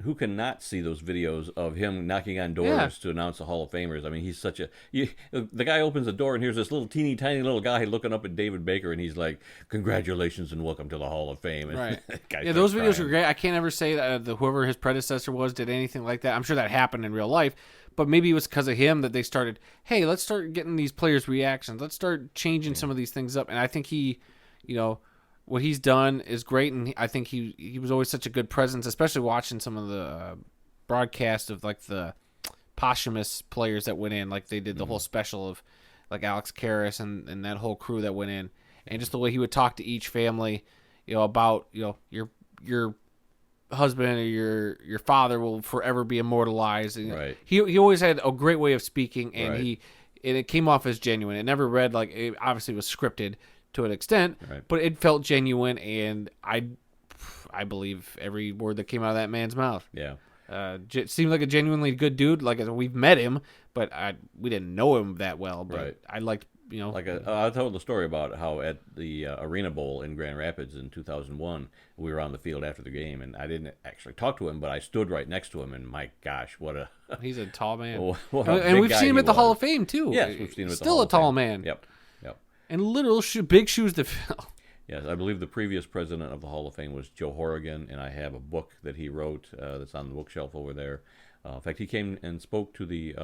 who cannot see those videos of him knocking on doors to announce the Hall of Famers? I mean, he's such a the guy opens the door and here's this little teeny tiny little guy looking up at David Baker and he's like, "Congratulations and welcome to the Hall of Fame." And right. yeah, those videos are great. I can't ever say that whoever his predecessor was did anything like that. I'm sure that happened in real life. But maybe it was because of him that they started, hey, let's start getting these players' reactions. Let's start changing some of these things up. And I think he, what he's done is great. And I think he was always such a good presence, especially watching some of the broadcast of like the posthumous players that went in. Like they did the whole special of like Alex Karras and that whole crew that went in. And just the way he would talk to each family, about, your husband or your father will forever be immortalized. And he always had a great way of speaking, and it came off as genuine. It never read like it obviously was scripted to an extent, but it felt genuine, and I believe every word that came out of that man's mouth. Yeah. Seemed like a genuinely good dude. Like we've met him, but we didn't know him that well. But I liked. I told the story about how at the Arena Bowl in Grand Rapids in 2001, we were on the field after the game, and I didn't actually talk to him, but I stood right next to him, and my gosh, what a... He's a tall man. And we've seen him at the Hall of Fame, too. Yes, we've seen him at the Hall of Fame. Still a tall man. Yep. And literal big shoes to fill. Yes, I believe the previous president of the Hall of Fame was Joe Horrigan, and I have a book that he wrote that's on the bookshelf over there. In fact, he came and spoke to the...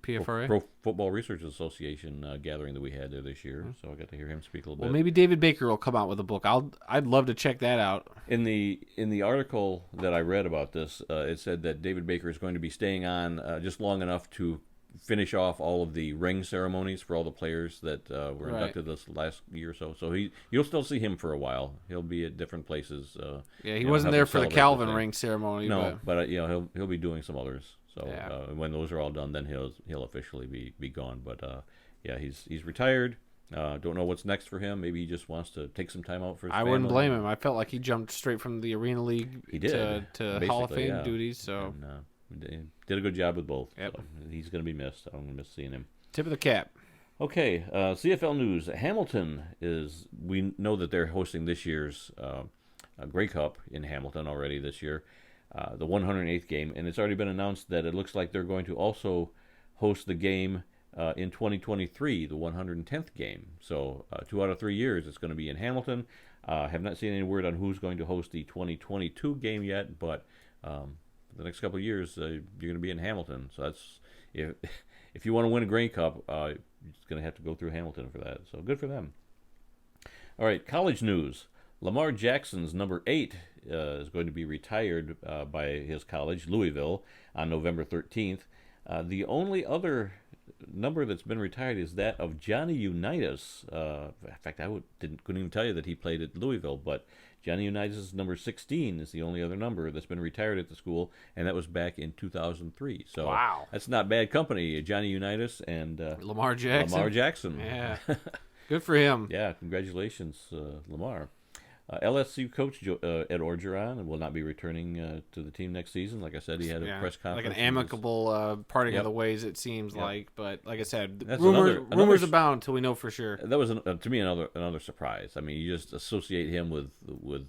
PFRA? Pro Football Research Association gathering that we had there this year, so I got to hear him speak a little bit. Well, maybe David Baker will come out with a book. I'd love to check that out. In the article that I read about this, it said that David Baker is going to be staying on just long enough to finish off all of the ring ceremonies for all the players that were inducted this last year or so. So you'll still see him for a while. He'll be at different places. He wasn't there for the Calvin ring ceremony. No, but he'll be doing some others. So when those are all done, then he'll officially be gone. But he's retired. Don't know what's next for him. Maybe he just wants to take some time out for his family. I wouldn't blame him. I felt like he jumped straight from the Arena League to Hall of Fame duties. So did a good job with both. Yep. So he's going to be missed. I'm going to miss seeing him. Tip of the cap. Okay, CFL news. Hamilton we know that they're hosting this year's Grey Cup in Hamilton already this year. The 108th game, and it's already been announced that it looks like they're going to also host the game in 2023, the 110th game. So 2 out of 3 years it's going to be in Hamilton. Have not seen any word on who's going to host the 2022 game yet, but the next couple of years you're going to be in Hamilton. So that's if you want to win a Grey Cup, you're going to have to go through Hamilton for that. So good for them. All right, college news. Lamar Jackson's number 8 is going to be retired by his college, Louisville, on November 13th. The only other number that's been retired is that of Johnny Unitas. In fact, I couldn't even tell you that he played at Louisville, but Johnny Unitas' number 16 is the only other number that's been retired at the school, and that was back in 2003. So wow, that's not bad company. Johnny Unitas and Lamar Jackson. Yeah, good for him. Yeah, congratulations, Lamar. LSU coach Ed Orgeron will not be returning to the team next season. Like I said, he had a press conference. Like an amicable parting of the ways, it seems like. But like I said, that's rumors abound until we know for sure. That was, to me, another surprise. I mean, you just associate him with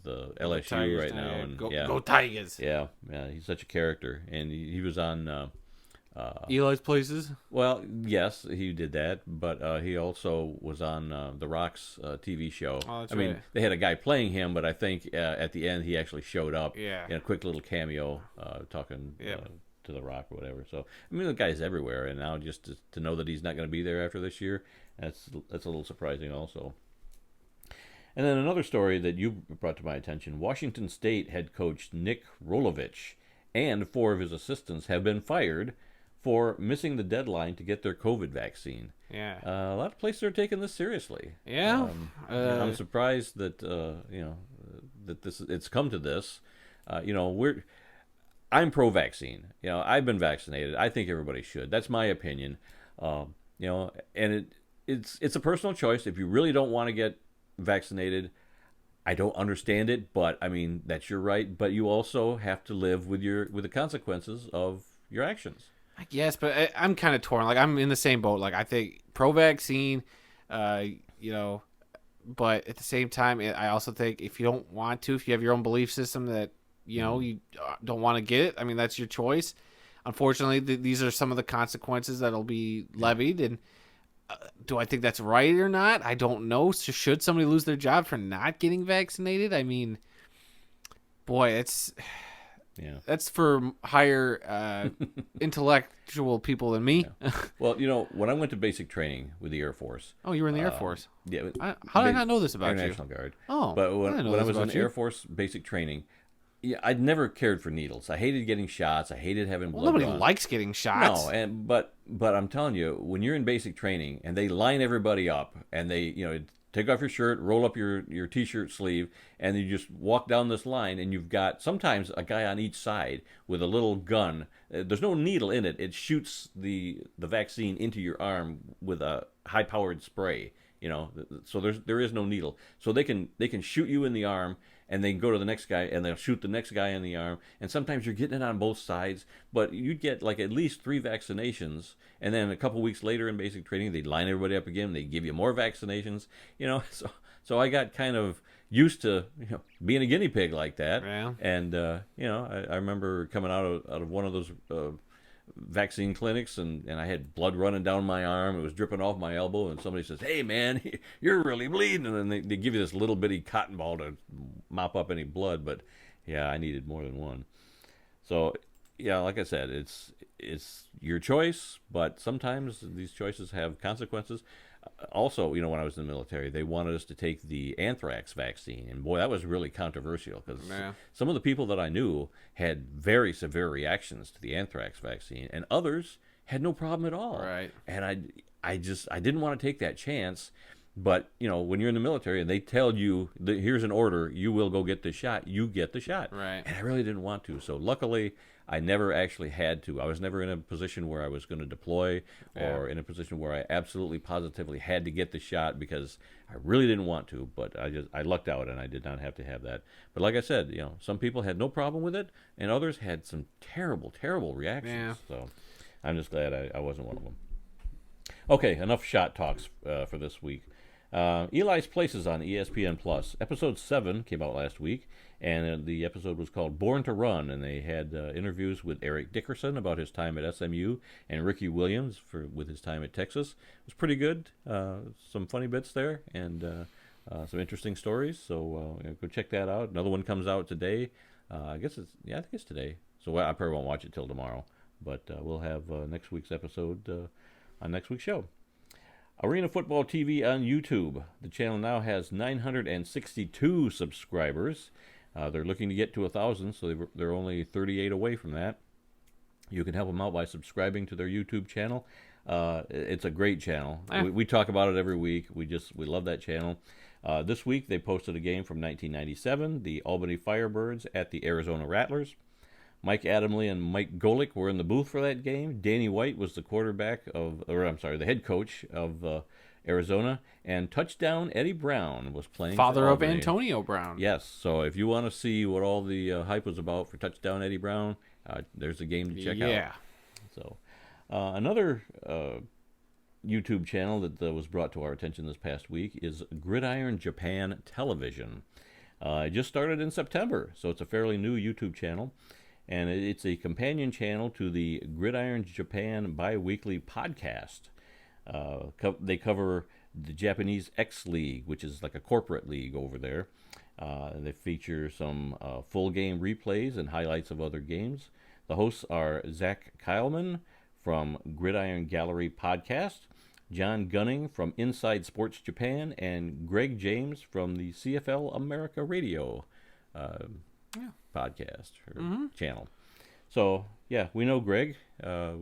LSU Tigers right now. And, go Tigers. Yeah, he's such a character. And he was on... Eli's Places? Well, yes, he did that, but he also was on The Rock's TV show. Oh, that's I mean, they had a guy playing him, but I think at the end he actually showed up in a quick little cameo talking to to the Rock or whatever. So I mean, the guy's everywhere, and now just to know that he's not going to be there after this year, that's a little surprising also. And then another story that you brought to my attention: Washington State head coach Nick Rolovich and 4 of his assistants have been fired for missing the deadline to get their COVID vaccine. Yeah. A lot of places are taking this seriously. Yeah. I'm surprised that that it's come to this. I'm pro-vaccine. I've been vaccinated. I think everybody should. That's my opinion. And it's a personal choice. If you really don't want to get vaccinated, I don't understand it, but I mean, that's your right. But you also have to live with the consequences of your actions. Yes, but I'm kind of torn. Like, I'm in the same boat. Like, I think pro-vaccine, but at the same time, I also think if you don't want to, if you have your own belief system that, you don't want to get it, I mean, that's your choice. Unfortunately, these are some of the consequences that'll be levied. And do I think that's right or not? I don't know. So should somebody lose their job for not getting vaccinated? I mean, boy, that's for higher intellectual people than me. Yeah. Well, when I went to basic training with the Air Force. Oh, you were in the Air Force? Yeah. How did I not know this about Air you? National Guard. Oh, but when I was in you. Air Force basic training, I'd never cared for needles. I hated getting shots. I hated having blood. Nobody drawn. likes getting shots. No, but I'm telling you, when you're in basic training and they line everybody up and they take off your shirt, roll up your T-shirt sleeve, and you just walk down this line, and you've got sometimes a guy on each side with a little gun. There's no needle in it. It shoots the vaccine into your arm with a high-powered spray. So there is no needle. So they can shoot you in the arm, and they can go to the next guy, and they'll shoot the next guy in the arm. And sometimes you're getting it on both sides, but you'd get like at least 3 vaccinations, and then a couple weeks later in basic training, they'd line everybody up again. They'd give you more vaccinations. So I got kind of used to being a guinea pig like that. Yeah. And I remember coming out of one of those vaccine clinics, and I had blood running down my arm. It was dripping off my elbow, and somebody says, "Hey man, you're really bleeding," and then they give you this little bitty cotton ball to mop up any blood. But yeah, I needed more than one. So yeah, like I said, it's your choice, but sometimes these choices have consequences. Also, when I was in the military, they wanted us to take the anthrax vaccine, and boy, that was really controversial because some of the people that I knew had very severe reactions to the anthrax vaccine, and others had no problem at all. Right. And I didn't want to take that chance. But when you're in the military and they tell you that here's an order, you will go get the shot, you get the shot. Right. And I really didn't want to. So luckily, I never actually had to. I was never in a position where I was going to deploy or in a position where I absolutely positively had to get the shot because I really didn't want to. But I lucked out and I did not have to have that. But like I said, some people had no problem with it and others had some terrible, terrible reactions. Yeah. So I'm just glad I wasn't one of them. Okay, enough shot talks for this week. Eli's Places on ESPN Plus. Episode 7 came out last week, and the episode was called Born to Run, and they had interviews with Eric Dickerson about his time at SMU and Ricky Williams with his time at Texas. It was pretty good. Some funny bits there and some interesting stories, so go check that out. Another one comes out today. I think it's today, so I probably won't watch it till tomorrow, but we'll have next week's episode on next week's show. Arena Football TV on YouTube. The channel now has 962 subscribers. They're looking to get to 1,000, so they're only 38 away from that. You can help them out by subscribing to their YouTube channel. It's a great channel. We talk about it every week. We love that channel. This week they posted a game from 1997, the Albany Firebirds at the Arizona Rattlers. Mike Adamle and Mike Golick were in the booth for that game. Danny White was the the head coach of Arizona. And touchdown Eddie Brown was playing. Father for of Albany. Antonio Brown. Yes. So if you want to see what all the hype was about for touchdown Eddie Brown, there's a game to check out. Yeah. So another YouTube channel that was brought to our attention this past week is Gridiron Japan Television. It just started in September, so it's a fairly new YouTube channel. And it's a companion channel to the Gridiron Japan bi-weekly podcast. They cover the Japanese X League, which is like a corporate league over there. They feature some full game replays and highlights of other games. The hosts are Zach Kyleman from Gridiron Gallery Podcast, John Gunning from Inside Sports Japan, and Greg James from the CFL America Radio podcast or channel. So, yeah, we know Greg. I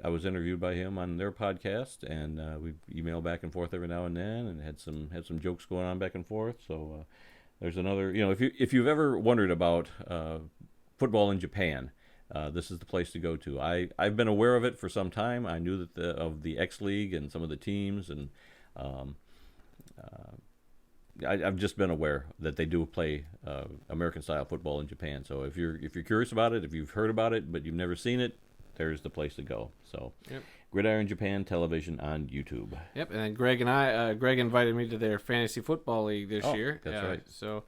was interviewed by him on their podcast, and we email back and forth every now and then, and had some jokes going on back and forth. So there's another, if you've ever wondered about football in Japan, this is the place to go to. I've been aware of it for some time. I knew that of the X League and some of the teams, and I've just been aware that they do play American style football in Japan. So if you're curious about it, if you've heard about it but you've never seen it, there's the place to go. So, Gridiron Japan Television on YouTube. Yep, and then Greg invited me to their fantasy football league this year. That's right. So,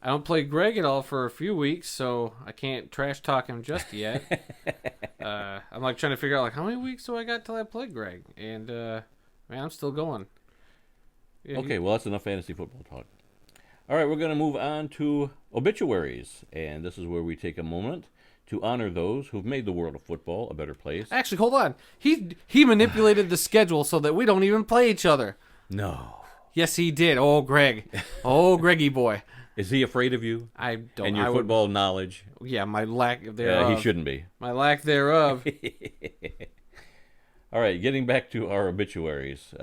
I don't play Greg at all for a few weeks, so I can't trash talk him just yet. I'm like trying to figure out how many weeks do I got till I play Greg, and man, I'm still going. Yeah, okay, well, that's enough fantasy football talk. All right, we're going to move on to obituaries, and this is where we take a moment to honor those who've made the world of football a better place. Actually, hold on. He manipulated the schedule so that we don't even play each other. No. Yes, he did. Oh, Greg. Oh, Greggy boy. Is he afraid of you? I don't. And your football knowledge? Yeah, my lack thereof. He shouldn't be. My lack thereof. All right, getting back to our obituaries.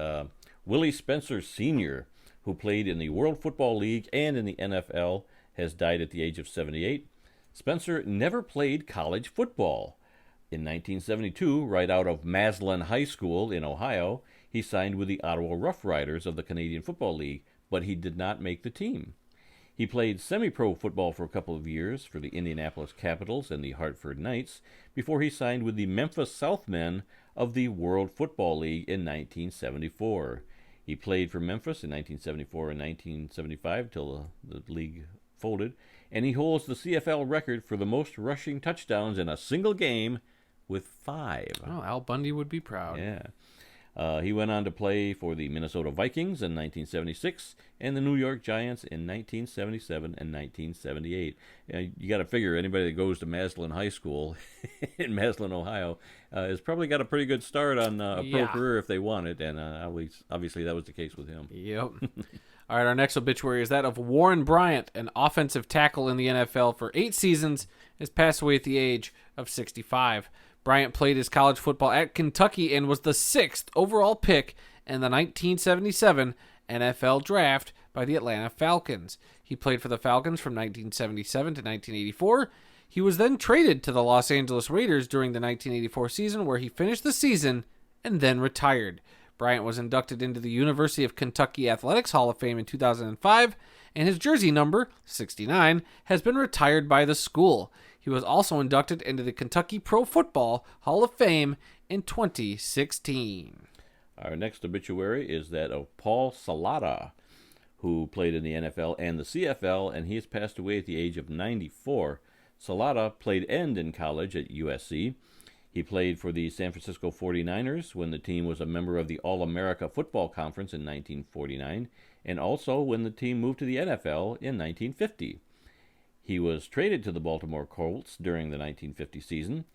Willie Spencer Sr., who played in the World Football League and in the NFL, has died at the age of 78. Spencer never played college football. In 1972, right out of Maslin High School in Ohio, he signed with the Ottawa Rough Riders of the Canadian Football League, but he did not make the team. He played semi-pro football for a couple of years for the Indianapolis Capitals and the Hartford Knights before he signed with the Memphis Southmen of the World Football League in 1974. He played for Memphis in 1974 and 1975 till the league folded, and he holds the CFL record for the most rushing touchdowns in a single game with 5. Oh, Al Bundy would be proud. Yeah. He went on to play for the Minnesota Vikings in 1976 and the New York Giants in 1977 and 1978. You got to figure anybody that goes to Maslin High School in Maslin, Ohio, has probably got a pretty good start on a pro career if they want it, and obviously that was the case with him. Yep. All right, our next obituary is that of Warren Bryant, an offensive tackle in the NFL for 8 seasons, has passed away at the age of 65. Bryant played his college football at Kentucky and was the 6th overall pick in the 1977 NFL Draft by the Atlanta Falcons. He played for the Falcons from 1977 to 1984. He was then traded to the Los Angeles Raiders during the 1984 season, where he finished the season and then retired. Bryant was inducted into the University of Kentucky Athletics Hall of Fame in 2005, and his jersey number, 69, has been retired by the school. He was also inducted into the Kentucky Pro Football Hall of Fame in 2016. Our next obituary is that of Paul Salada, who played in the NFL and the CFL, and he has passed away at the age of 94. Salada played end in college at USC. He played for the San Francisco 49ers when the team was a member of the All-America Football Conference in 1949, and also when the team moved to the NFL in 1950. He was traded to the Baltimore Colts during the 1950 season.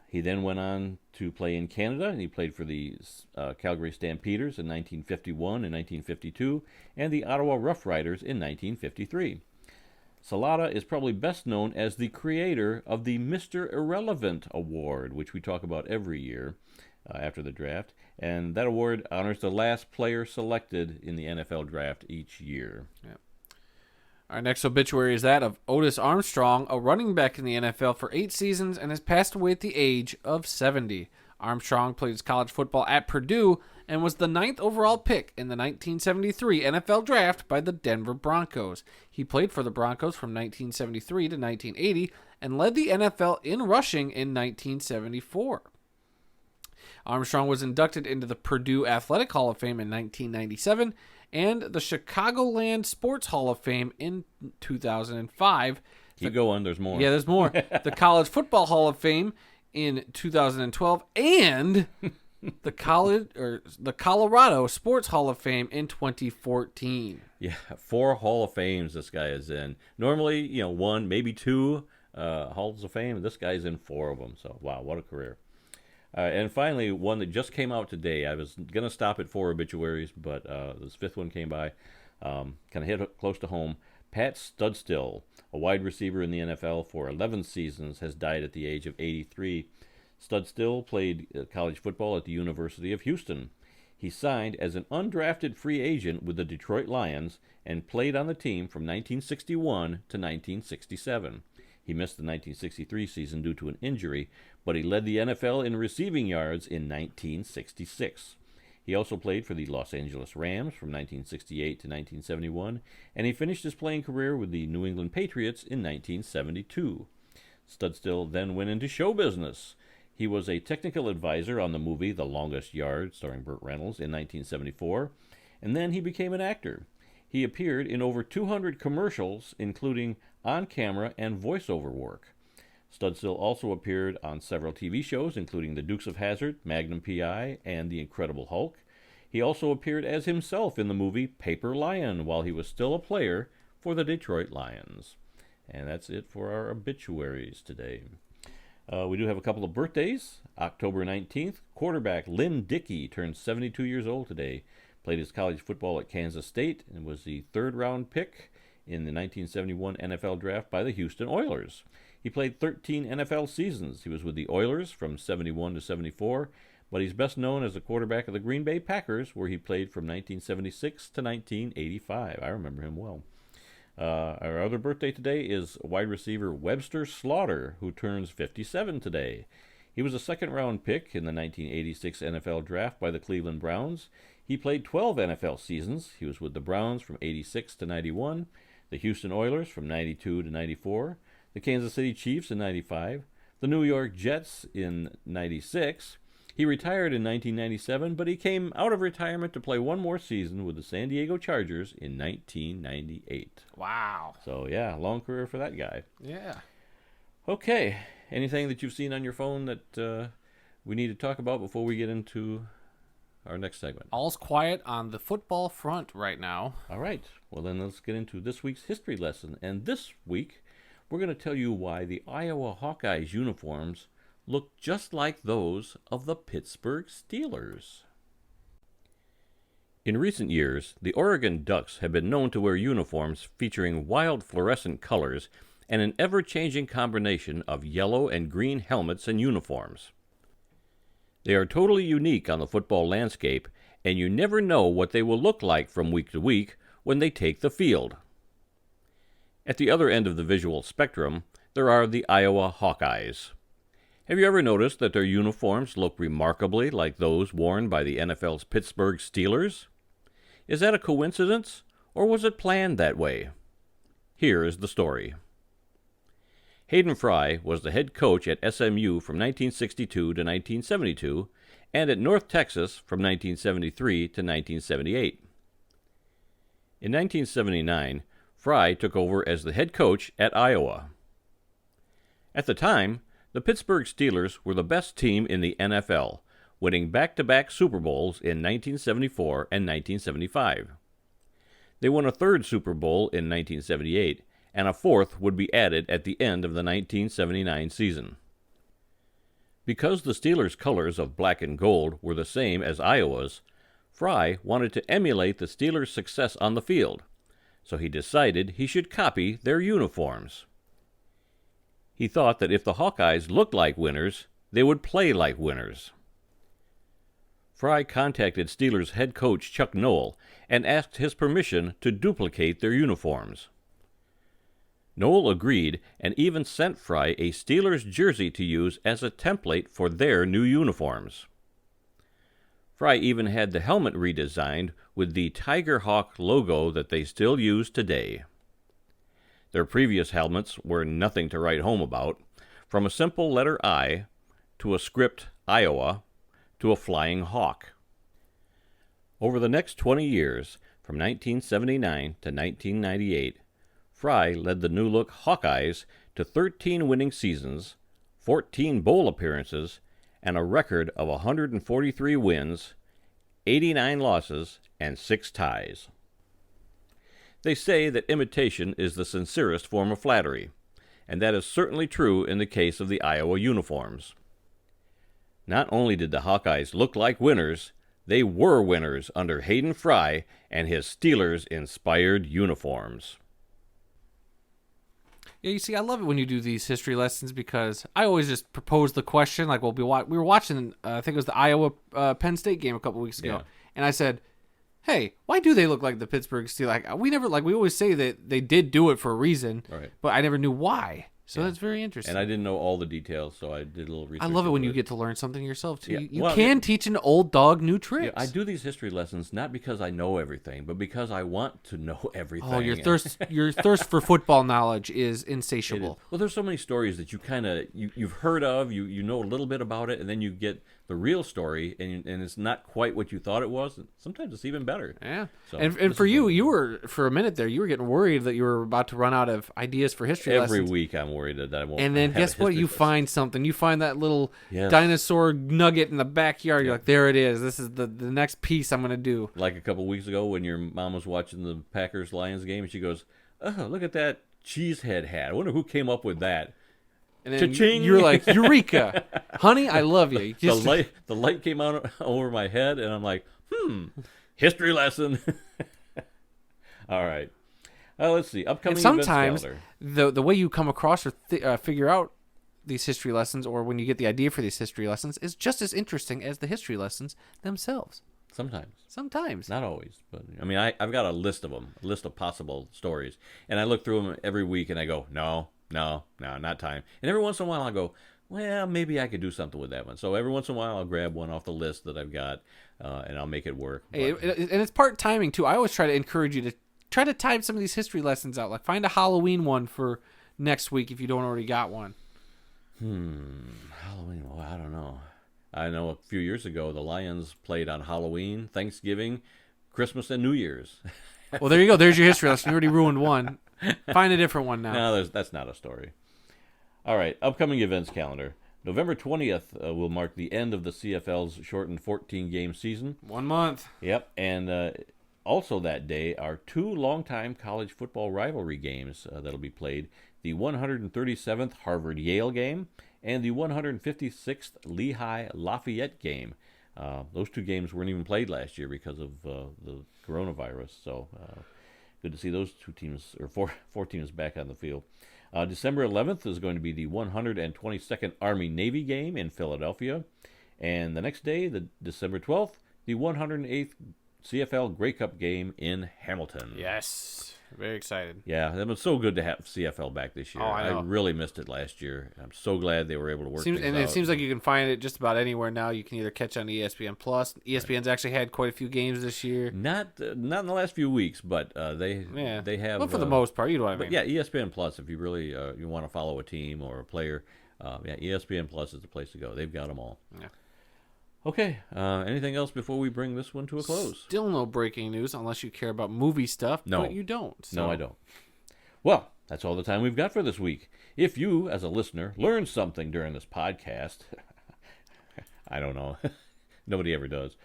He then went on to play in Canada, and he played for the Calgary Stampeders in 1951 and 1952, and the Ottawa Rough Riders in 1953. Salada is probably best known as the creator of the Mr. Irrelevant Award, which we talk about every year after the draft, and that award honors the last player selected in the NFL draft each year. Yep. Our next obituary is that of Otis Armstrong, a running back in the NFL for 8 seasons and has passed away at the age of 70. Armstrong played his college football at Purdue and was the 9th overall pick in the 1973 NFL Draft by the Denver Broncos. He played for the Broncos from 1973 to 1980 and led the NFL in rushing in 1974. Armstrong was inducted into the Purdue Athletic Hall of Fame in 1997 and the Chicagoland Sports Hall of Fame in 2005. Keep going, there's more. Yeah, there's more. The College Football Hall of Fame in 2012 and the Colorado Sports Hall of Fame in 2014. Yeah, 4 Hall of Fames this guy is in. Normally, 1, maybe 2 Halls of Fame. This guy's in 4 of them. So, wow, what a career. And finally, one that just came out today. I was going to stop at 4 obituaries, but this 5th one came by. Kind of hit close to home. Pat Studstill, a wide receiver in the NFL for 11 seasons, has died at the age of 83. Studstill played college football at the University of Houston. He signed as an undrafted free agent with the Detroit Lions and played on the team from 1961 to 1967. He missed the 1963 season due to an injury, but he led the NFL in receiving yards in 1966. He also played for the Los Angeles Rams from 1968 to 1971, and he finished his playing career with the New England Patriots in 1972. Studstill then went into show business. He was a technical advisor on the movie The Longest Yard, starring Burt Reynolds, in 1974, and then he became an actor. He appeared in over 200 commercials, including on-camera and voiceover work. Studstill also appeared on several TV shows, including The Dukes of Hazzard, Magnum P.I., and The Incredible Hulk. He also appeared as himself in the movie Paper Lion while he was still a player for the Detroit Lions. And that's it for our obituaries today. We do have a couple of birthdays. October 19th, quarterback Lynn Dickey turns 72 years old today. Played his college football at Kansas State and was the 3rd-round pick in the 1971 NFL Draft by the Houston Oilers. He played 13 NFL seasons. He was with the Oilers from 71 to 74, but he's best known as the quarterback of the Green Bay Packers, where he played from 1976 to 1985. I remember him well. Our other birthday today is wide receiver Webster Slaughter, who turns 57 today. He was a 2nd-round pick in the 1986 NFL Draft by the Cleveland Browns. He played 12 NFL seasons. He was with the Browns from 86 to 91, the Houston Oilers from 92 to 94, the Kansas City Chiefs in 95, the New York Jets in 96. He retired in 1997, but he came out of retirement to play one more season with the San Diego Chargers in 1998. Wow. So, yeah, long career for that guy. Yeah. Okay. Anything that you've seen on your phone that we need to talk about before we get into our next segment? All's quiet on the football front right now. All right. Well, then let's get into this week's history lesson. And this week, we're going to tell you why the Iowa Hawkeyes uniforms look just like those of the Pittsburgh Steelers. In recent years, the Oregon Ducks have been known to wear uniforms featuring wild fluorescent colors and an ever-changing combination of yellow and green helmets and uniforms. They are totally unique on the football landscape, and you never know what they will look like from week to week when they take the field. At the other end of the visual spectrum, there are the Iowa Hawkeyes. Have you ever noticed that their uniforms look remarkably like those worn by the NFL's Pittsburgh Steelers? Is that a coincidence, or was it planned that way? Here is the story. Hayden Fry was the head coach at SMU from 1962 to 1972, and at North Texas from 1973 to 1978. In 1979, Fry took over as the head coach at Iowa. At the time, the Pittsburgh Steelers were the best team in the NFL, winning back-to-back Super Bowls in 1974 and 1975. They won a 3rd Super Bowl in 1978, and a 4th would be added at the end of the 1979 season. Because the Steelers' colors of black and gold were the same as Iowa's, Fry wanted to emulate the Steelers' success on the field, so he decided he should copy their uniforms. He thought that if the Hawkeyes looked like winners, they would play like winners. Fry contacted Steelers head coach Chuck Noll and asked his permission to duplicate their uniforms. Noll agreed and even sent Fry a Steelers jersey to use as a template for their new uniforms. Fry even had the helmet redesigned with the Tiger Hawk logo that they still use today. Their previous helmets were nothing to write home about, from a simple letter I to a script Iowa to a flying hawk. Over the next 20 years, from 1979 to 1998, Fry led the new-look Hawkeyes to 13 winning seasons, 14 bowl appearances, and a record of 143 wins, 89 losses, and 6 ties. They say that imitation is the sincerest form of flattery, and that is certainly true in the case of the Iowa uniforms. Not only did the Hawkeyes look like winners, they were winners under Hayden Fry and his Steelers-inspired uniforms. Yeah, you see, I love it when you do these history lessons because I always just propose the question. Like, we were watching, I think it was the Iowa Penn State game a couple weeks ago, and I said, "Hey, why do they look like the Pittsburgh Steelers?" We always say that they did do it for a reason, right, but I never knew why. So that's very interesting. And I didn't know all the details, so I did a little research. I love it when you get to learn something yourself, too. Yeah. You can teach an old dog new tricks. Yeah, I do these history lessons not because I know everything, but because I want to know everything. Oh, your thirst for football knowledge is insatiable. Well, there's so many stories that you kind of you've heard of, you know a little bit about it, and then you get the real story, and it's not quite what you thought it was. Sometimes it's even better. Yeah. So, and for you were, for a minute there, you were getting worried that you were about to run out of ideas for history lessons. Every week I'm worried that I won't. And then guess what? You find something. You find that little dinosaur nugget in the backyard. You're like, there it is. This is the next piece I'm going to do. Like a couple weeks ago when your mom was watching the Packers-Lions game, and she goes, "Oh, look at that cheesehead hat. I wonder who came up with that." And then you're like, Eureka! Honey, I love you. The light came out over my head, and I'm like, history lesson. All right. Let's see. Upcoming and sometimes events calendar. the way you come across or figure out these history lessons, or when you get the idea for these history lessons, is just as interesting as the history lessons themselves. Sometimes. Not always. But I mean, I've got a list of them, a list of possible stories. And I look through them every week, and I go, no, not time. And every once in a while, I'll go, well, maybe I could do something with that one. So every once in a while, I'll grab one off the list that I've got, and I'll make it work. And it's part timing, too. I always try to encourage you to try to time some of these history lessons out. Like, find a Halloween one for next week if you don't already got one. Halloween, well, I don't know. I know a few years ago, the Lions played on Halloween, Thanksgiving, Christmas, and New Year's. Well, there you go. There's your history lesson. You already ruined one. Find a different one now. No, that's not a story. All right, upcoming events calendar. November 20th will mark the end of the CFL's shortened 14-game season. 1 month. Yep, and also that day are two longtime college football rivalry games that'll be played. The 137th Harvard-Yale game and the 156th Lehigh-Lafayette game. Those two games weren't even played last year because of the coronavirus, so good to see those two teams, or four teams, back on the field. December 11th is going to be the 122nd Army-Navy game in Philadelphia. And the next day, the December 12th, the 108th CFL Grey Cup game in Hamilton. Yes. Very excited. Yeah, it was so good to have CFL back this year. Oh, I know. I really missed it last year. I'm so glad they were able to work things out. And it seems like you can find it just about anywhere now. You can either catch on ESPN Plus. ESPN's actually had quite a few games this year. Not in the last few weeks, but they have. Well, for the most part, you know what I mean. But yeah, ESPN Plus. If you really you want to follow a team or a player, ESPN Plus is the place to go. They've got them all. Yeah. Okay. Anything else before we bring this one to a close? Still no breaking news unless you care about movie stuff. No. But you don't. So. No, I don't. Well, that's all the time we've got for this week. If you, as a listener, learned something during this podcast, I don't know. Nobody ever does.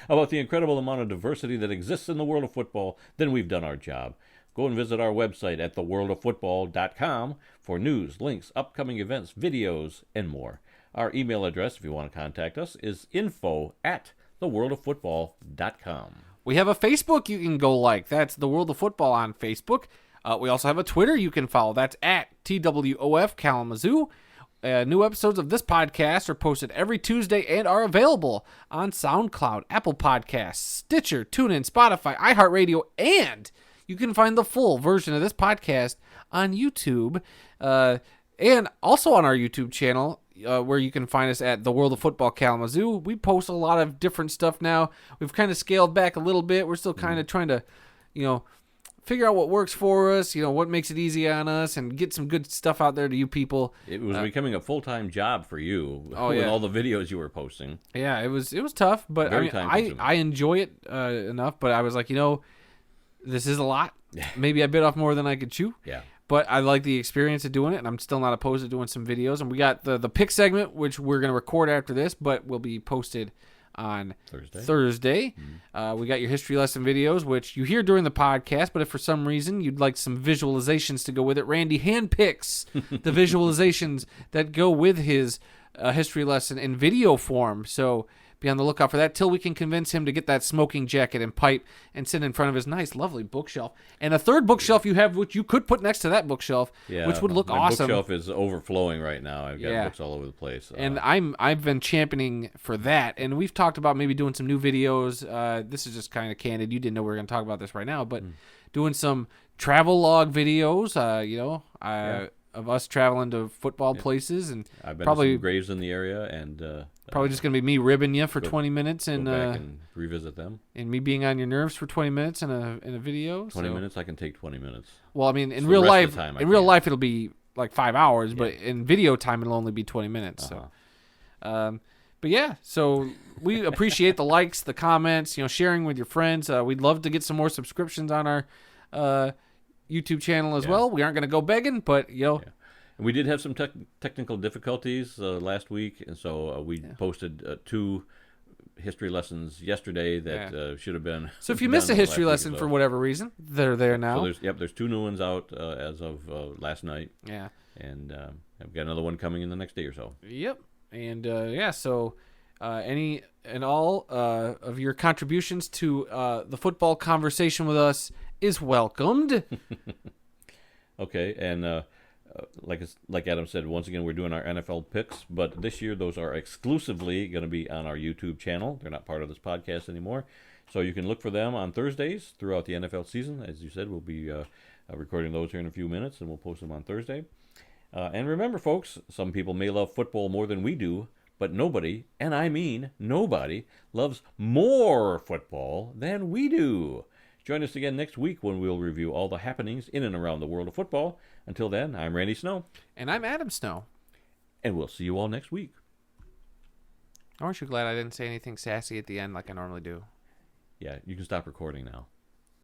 About the incredible amount of diversity that exists in the world of football, then we've done our job. Go and visit our website at theworldoffootball.com for news, links, upcoming events, videos, and more. Our email address, if you want to contact us, is info@theworldoffootball.com. We have a Facebook you can go like. That's The World of Football on Facebook. We also have a Twitter you can follow. That's at TWOF Kalamazoo. New episodes of this podcast are posted every Tuesday and are available on SoundCloud, Apple Podcasts, Stitcher, TuneIn, Spotify, iHeartRadio, and you can find the full version of this podcast on YouTube and also on our YouTube channel, where you can find us at The World of Football Kalamazoo. We post a lot of different stuff now. We've kind of scaled back a little bit. We're still kind of trying to, figure out what works for us, what makes it easy on us, and get some good stuff out there to you people. It was becoming a full-time job for you with all the videos you were posting. Yeah, it was tough, but I enjoy it enough, but I was like, this is a lot. Maybe I bit off more than I could chew. Yeah. But I like the experience of doing it, and I'm still not opposed to doing some videos. And we got the pick segment, which we're going to record after this, but will be posted on Thursday. We got your history lesson videos, which you hear during the podcast, but if for some reason you'd like some visualizations to go with it, Randy handpicks the visualizations that go with his history lesson in video form. So be on the lookout for that till we can convince him to get that smoking jacket and pipe and sit in front of his nice, lovely bookshelf. And a third bookshelf you have, which you could put next to that bookshelf, which would look awesome. My bookshelf is overflowing right now. I've got books all over the place. And I've been championing for that. And we've talked about maybe doing some new videos. This is just kind of candid. You didn't know we were going to talk about this right now, but doing some travel log videos, of us traveling to football places. And I've been to some graves in the area, and probably just going to be me ribbing you for 20 minutes and go back and revisit them. And me being on your nerves for 20 minutes in a video. 20 minutes? I can take 20 minutes. Well, I mean, in real life, it'll be like 5 hours, but in video time, it'll only be 20 minutes. So, but yeah, so we appreciate the likes, the comments, sharing with your friends. We'd love to get some more subscriptions on our YouTube channel as well. We aren't going to go begging, but And we did have some technical difficulties last week, and so we posted 2 history lessons yesterday that should have been. So if you missed a history lesson for whatever reason, they're there now. So there's 2 new ones out as of last night. Yeah. And I've got another one coming in the next day or so. Yep. And so any and all of your contributions to the football conversation with us is welcomed. Okay, and like Adam said, once again, we're doing our NFL picks, but this year those are exclusively going to be on our YouTube channel. They're not part of this podcast anymore. So you can look for them on Thursdays throughout the NFL season. As you said, we'll be recording those here in a few minutes, and we'll post them on Thursday. And remember, folks, some people may love football more than we do, but nobody, and I mean nobody, loves more football than we do. Join us again next week when we'll review all the happenings in and around the world of football. Until then, I'm Randy Snow. And I'm Adam Snow. And we'll see you all next week. Aren't you glad I didn't say anything sassy at the end like I normally do? Yeah, you can stop recording now.